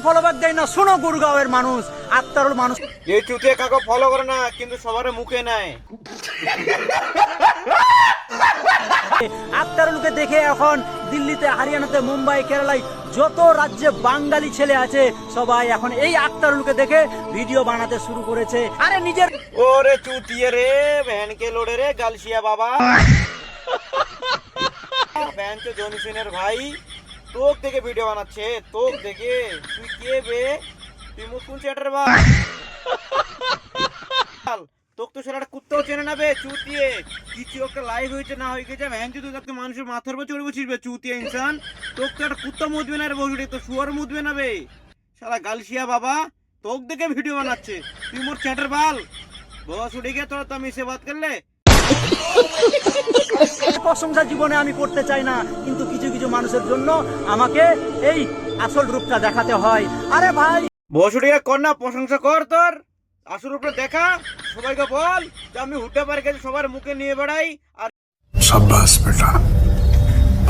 Follow back দেয় না। শোনো গুরগাঁওয়ের মানুষ, আক্তারুল মানুষ, এই চুতে কাকে ফলো করে না কিন্তু সবার মুখে নেয়। আক্তারুলকে দেখে এখন দিল্লিতে, হরিয়ানাতে, মুম্বাই, কেরালায় যত রাজ্যে বাঙালি ছেলে আছে সবাই এখন এই আক্তারুলকে দেখে ভিডিও বানাতে শুরু করেছে। আরে নিজের ওরে চুতিয়ে রে ভ্যানকে লোড়ে রে গালসিয়া বাবা, ভ্যানকে জনি সিনের ভাই তোক দেখে ভিডিও বানাচ্ছে, তোক দেখে। তুই কে বে? তুই মুখ কোন চ্যাটার বাল? তোক তো সেটা কুত্তাও চেনে না বে চুতিয়ে। কিছু একটা লাইভ হয়েছে না হয়ে গেছে ভ্যান তুই তাকে মানুষের মাথার উপর চড়ে বসিস বে চুতিয়ে ইনসান। তোক তো একটা কুত্তা মুদবে না রে বসুড়ি, তো শুয়ার মুদবে না বে শালা গালসিয়া বাবা। তোক দেখে ভিডিও বানাচ্ছে, তুই মোর চ্যাটার বাল বস উঠে গিয়ে তোরা তো আমি সে বাত করলে। প্রশংসা জীবনে আমি করতে চাই না, কিন্তু কিছু কিছু মানুষের জন্য আমাকে এই আসল রূপটা দেখাতে হয়। আরে ভাই বসুড়িয়া কর না, প্রশংসা কর, তোর আসল উপরে দেখা, সবাইকে বল যে আমি হুড্ডা পার গেছে সবার মুখে নিয়ে বেড়াই। আর शाबाश बेटा,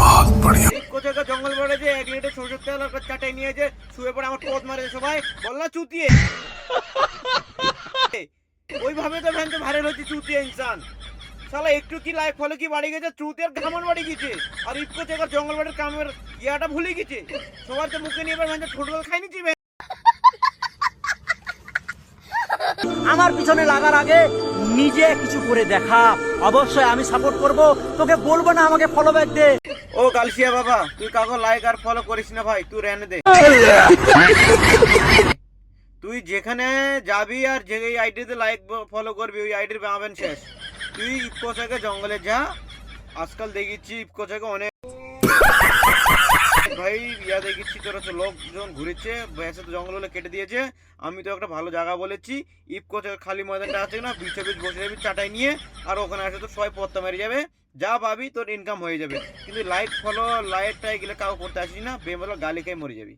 बहुत बढ़िया। এক কোথায় জঙ্গল বেড়ে যে 1 লিটার সরষের তেল আর চাটাই নিয়ে যে শুয়ে পড়ে আমার পথ মারে সবাই বল না চুতিয়ে। ওইভাবে তো ভ্যান তো ভাইরাল হচ্ছে চুতিয়ে ইনসান। শালা একটু কি লাইক ফলো কি বাড়ি গেছে, চুতের ঘামন বাড়ি গেছে। আর ইফকো জায়গার জঙ্গল বাড়ির কামের ইয়াটা ভুলে গেছে, সবার তো মুখে নিয়ে এবার ভ্যান ফুটবল খাই নিচ্ছি। আমার পিছনে লাগার আগে নিজে কিছু করে দেখা। অবশ্যই আমি সাপোর্ট করব, তোকে বলবো না আমাকে ফলো ব্যাক দে। ও গালসিয়া বাবা, তুই কাউকে লাইক আর ফলো করিস না ভাই, তুই রেনে দে। তুই যেখানে যাবি আর যে আইডিতে লাইক ফলো করবি ওই আইডির পাবেন শেষ। তুই ইফকো থেকে জঙ্গলে যা, আজকাল দেখিচ্ছি ইফকো থেকে অনেক ভাই ইয়া দেখিচ্ছি তোরা তো লোকজন ঘুরেছে, ভ্যাসে তো জঙ্গল কেটে দিয়েছে। আমি তো একটা ভালো জায়গা বলেছি, ইফকো থেকে খালি ময়দানটা আছে না, বিচে বিচ বসে যাবি চাটাই নিয়ে, আর ওখানে আসে তো সবাই পত্তা মেরে যাবে, যা পাবি তোর ইনকাম হয়ে যাবে। কিন্তু লাইক ফলো লাইকটা এগুলো কাউ করতে আসিস না, বেমলো গালি খেয়ে মরে যাবি।